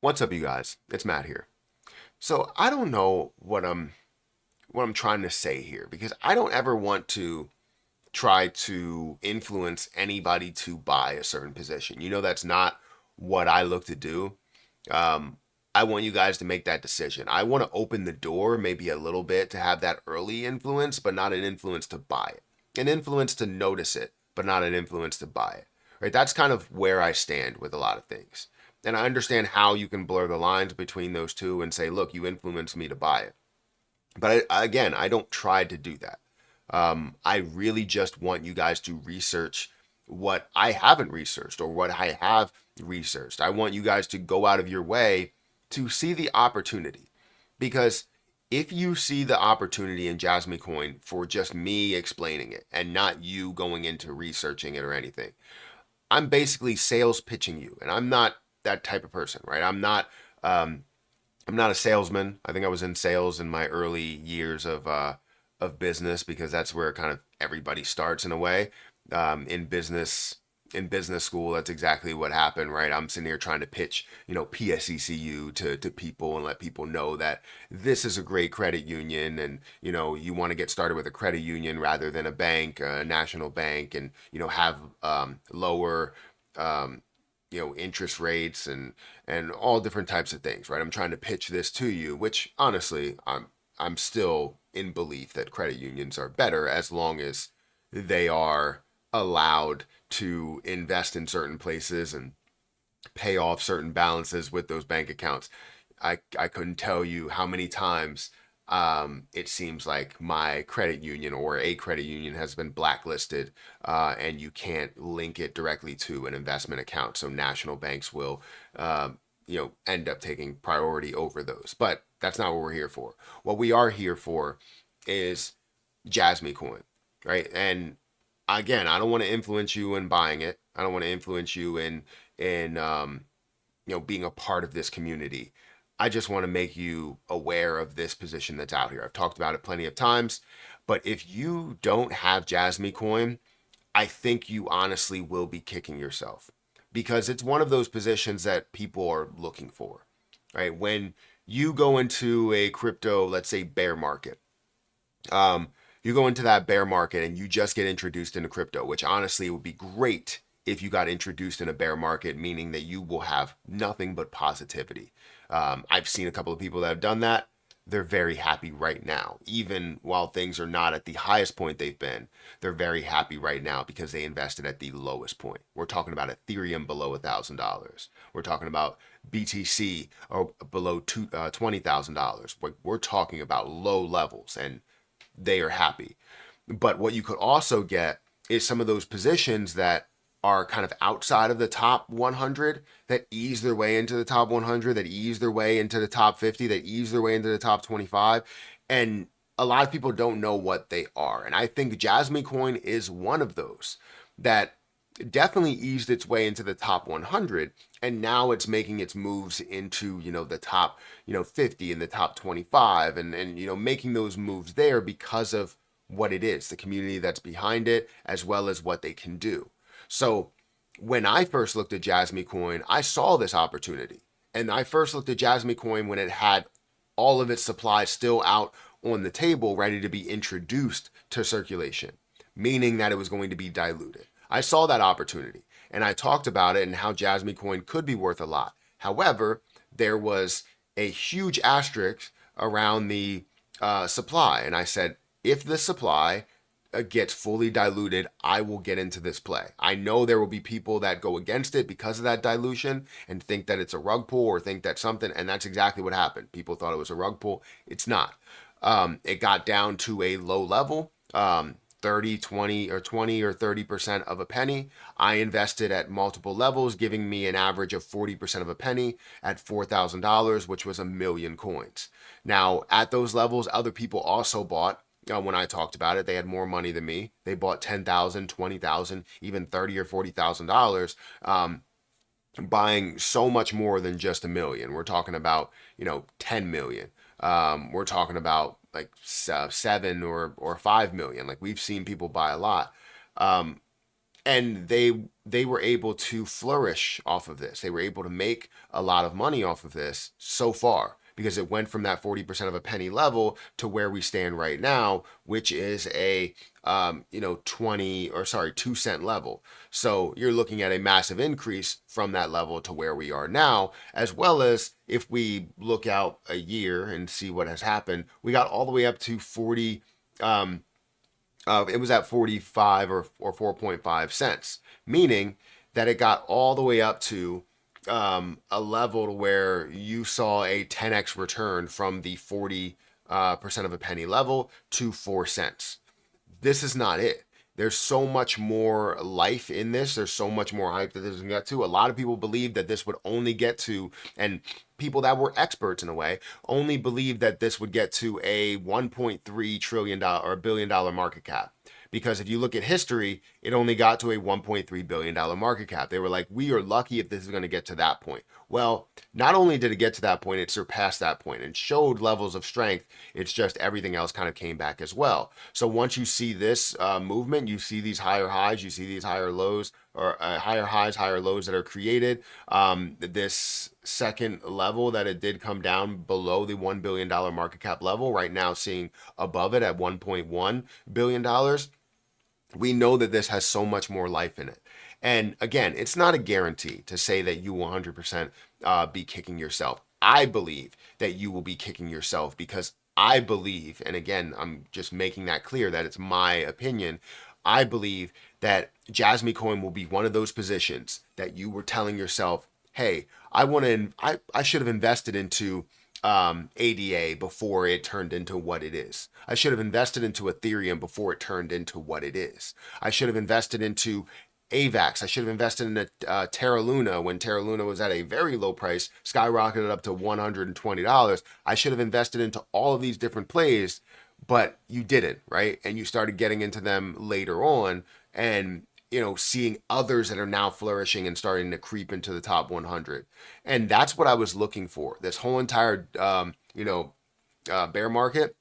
What's up, you guys? It's Matt here. So I don't know what I'm trying to say here because I don't ever want to try to influence anybody to buy a certain position. That's not what I look to do. Um, I want you guys to make that decision. I want to open the door maybe a little bit to have that early influence, but not an influence to buy it. An influence to notice it, but not an influence to buy it. Right? That's kind of where I stand with a lot of things. And I understand how you can blur the lines between those two and say, look, you influenced me to buy it. But again, I don't try to do that. I really just want you guys to research what I haven't researched or what I have researched. I want you guys to go out of your way to see the opportunity. Because if you see the opportunity in JASMY Coin for just me explaining it and not you going into researching it or anything, I'm basically sales pitching you. And I'm not that type of person, right? Um, I'm not a salesman. I think I was in sales in my early years of business because that's where kind of everybody starts in a way. In business school, that's exactly what happened, right? I'm sitting here trying to pitch, PSECU to people and let people know that this is a great credit union, and you want to get started with a credit union rather than a bank, a national bank, and have lower um, interest rates and all different types of things, right? I'm trying to pitch this to you, which honestly, I'm still in belief that credit unions are better as long as they are allowed to invest in certain places and pay off certain balances with those bank accounts. I couldn't tell you how many times it seems like my credit union or a credit union has been blacklisted, and you can't link it directly to an investment account. So national banks will, end up taking priority over those. But that's not what we're here for. What we are here for is JASMY Coin, right? And again, I don't want to influence you in buying it. I don't want to influence you in being a part of this community. I just want to make you aware of this position that's out here. I've talked about it plenty of times, but if you don't have JASMY Coin, I think you honestly will be kicking yourself because it's one of those positions that people are looking for, right? When you go into a crypto, let's say bear market, um, you go into that bear market and you just get introduced into crypto, which honestly would be great if you got introduced in a bear market, meaning that you will have nothing but positivity. I've seen a couple of people that have done that. They're very happy right now. Even while things are not at the highest point they've been, they're very happy right now because they invested at the lowest point. We're talking about Ethereum below $1,000. We're talking about BTC or below $20,000. We're talking about low levels, and they are happy. But what you could also get is some of those positions that are kind of outside of the top 100 that ease their way into the top 100, that ease their way into the top 50, that ease their way into the top 25. And a lot of people don't know what they are. And I think JASMY Coin is one of those that definitely eased its way into the top 100, and now it's making its moves into the top 50 and the top 25, and making those moves there because of what it is, the community that's behind it, as well as what they can do. So when I first looked at JASMY Coin, I saw this opportunity, and I first looked at JASMY Coin when it had all of its supply still out on the table, ready to be introduced to circulation, meaning that it was going to be diluted. I saw that opportunity and I talked about it and how JASMY Coin could be worth a lot. However, there was a huge asterisk around the supply. And I said, if the supply gets fully diluted, I will get into this play. I know there will be people that go against it because of that dilution and think that it's a rug pull or think that something, and that's exactly what happened. People thought it was a rug pull. It's not. It got down to a low level. 30, 20, or 20 or 30% of a penny. I invested at multiple levels, giving me an average of 40% of a penny at $4,000, which was a million coins. Now, at those levels, other people also bought. When I talked about it, they had more money than me. They bought 10,000, 20,000, even 30 or $40,000, buying so much more than just a million. We're talking about 10 million. We're talking about like 7 or 5 million. Like we've seen people buy a lot. Um, and they were able to flourish off of this. They were able to make a lot of money off of this so far, because it went from that 40% of a penny level to where we stand right now, which is a 2-cent level. So you're looking at a massive increase from that level to where we are now, as well as if we look out a year and see what has happened, we got all the way up to 40. It was at 45 or 4.5 cents, meaning that it got all the way up to a level to where you saw a 10x return from the 40% of a penny level to 4 cents. This is not it. There's so much more life in this. There's so much more hype that this can get to. A lot of people believe that this would only get to, and people that were experts in a way, only believed that this would get to a $1.3 trillion or $1 billion market cap. Because if you look at history, it only got to a $1.3 billion market cap. They were like, we are lucky if this is going to get to that point. Well, not only did it get to that point, it surpassed that point and showed levels of strength. It's just everything else kind of came back as well. So once you see this movement, you see these higher highs, you see these higher lows, or higher highs, higher lows that are created. This second level that it did come down below the $1 billion market cap level, right now seeing above it at $1.1 billion. We know that this has so much more life in it. And again, it's not a guarantee to say that you 100% be kicking yourself. I believe that you will be kicking yourself because I believe, and again, I'm just making that clear that it's my opinion. I believe that JASMY coin will be one of those positions that you were telling yourself, hey, I should have invested into ADA before it turned into what it is. I should have invested into Ethereum before it turned into what it is. I should have invested into AVAX. I should have invested in Terra Luna when Terra Luna was at a very low price, skyrocketed up to $120. I should have invested into all of these different plays, but you didn't, right? And you started getting into them later on, and seeing others that are now flourishing and starting to creep into the top 100. And that's what I was looking for. This whole entire, bear market,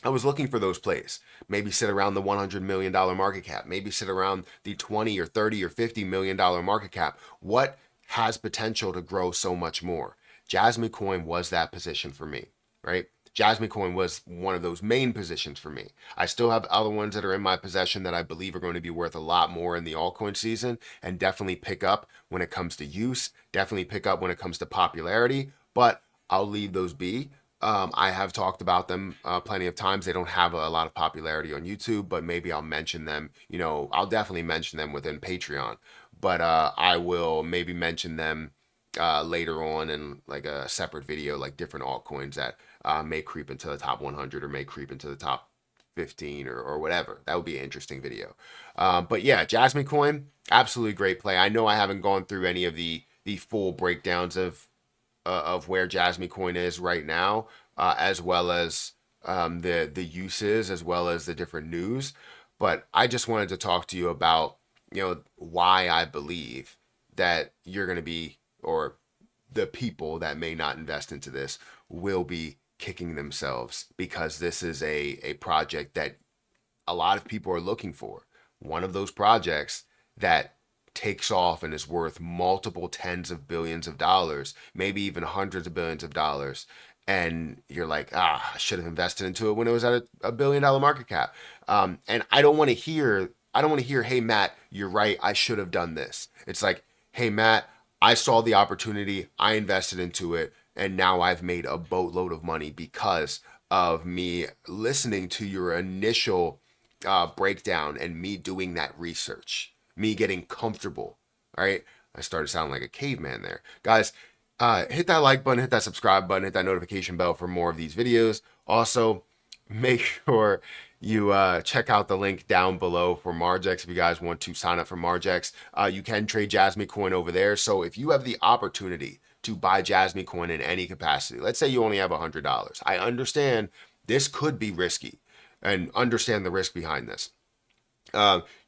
I was looking for those plays. Maybe sit around the $100 million market cap. Maybe sit around the 20 or 30 or $50 million market cap. What has potential to grow so much more? JASMY coin was that position for me, right? JASMY coin was one of those main positions for me. I still have other ones that are in my possession that I believe are going to be worth a lot more in the altcoin season, and definitely pick up when it comes to use, definitely pick up when it comes to popularity, but I'll leave those be. I have talked about them plenty of times. They don't have a lot of popularity on YouTube, but maybe I'll mention them. I'll definitely mention them within Patreon, but I will maybe mention them later on in like a separate video, like different altcoins that may creep into the top 100 or may creep into the top 15 or whatever. That would be an interesting video. But yeah, JASMY coin, absolutely great play. I know I haven't gone through any of the full breakdowns of where JASMY coin is right now, as well as the uses, as well as the different news. But I just wanted to talk to you about why I believe that you're going to be, or the people that may not invest into this will be kicking themselves, because this is a project that a lot of people are looking for. One of those projects that takes off and is worth multiple tens of billions of dollars, maybe even hundreds of billions of dollars. And you're like, I should have invested into it when it was at a $1 billion market cap. And I don't want to hear, hey, Matt, you're right, I should have done this. It's like, hey, Matt, I saw the opportunity, I invested into it, and now I've made a boatload of money because of me listening to your initial breakdown and me doing that research, me getting comfortable. All right, I started sounding like a caveman there, guys. Hit that like button, hit that subscribe button, hit that notification bell for more of these videos. Also, make sure you check out the link down below for Margex if you guys want to sign up for Margex. You can trade JASMY coin over there. So if you have the opportunity to buy JASMY coin in any capacity, let's say you only have $100. I understand this could be risky and understand the risk behind this.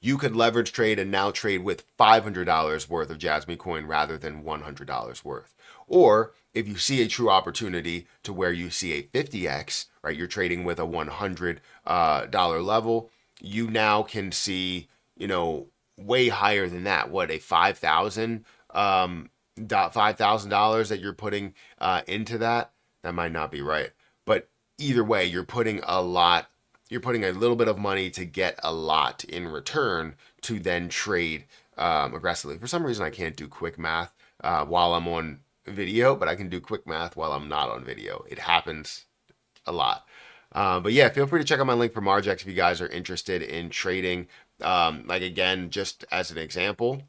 You could leverage trade and now trade with $500 worth of JASMY coin rather than $100 worth. Or if you see a true opportunity to where you see a 50x, right, you're trading with a $100 level, you now can see, way higher than that. What, a $5,000 that you're putting into that? That might not be right, but either way, you're putting a lot. You're putting a little bit of money to get a lot in return to then trade aggressively. For some reason, I can't do quick math while I'm on video, but I can do quick math while I'm not on video. It happens a lot. But yeah, feel free to check out my link for Margex if you guys are interested in trading. Like again, just as an example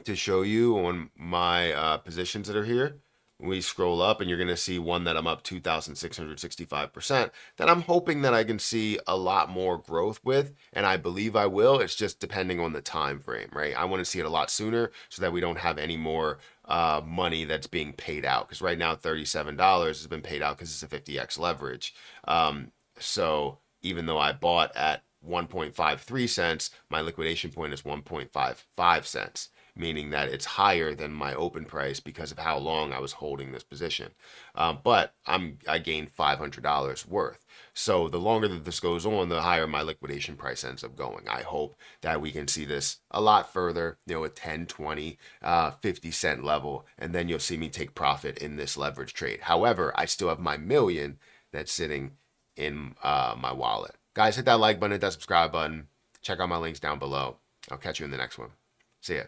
to show you on my positions that are here, we scroll up and you're going to see one that I'm up 2,665% that I'm hoping that I can see a lot more growth with, and I believe I will. It's just depending on the time frame, right? I want to see it a lot sooner so that we don't have any more money that's being paid out, because right now $37 has been paid out because it's a 50x leverage. So even though I bought at 1.53 cents, my liquidation point is 1.55 cents, meaning that it's higher than my open price because of how long I was holding this position. But I gained $500 worth. So the longer that this goes on, the higher my liquidation price ends up going. I hope that we can see this a lot further, a 10, 20, 50 cent level, and then you'll see me take profit in this leverage trade. However, I still have my million that's sitting in my wallet. Guys, hit that like button, hit that subscribe button. Check out my links down below. I'll catch you in the next one. See ya.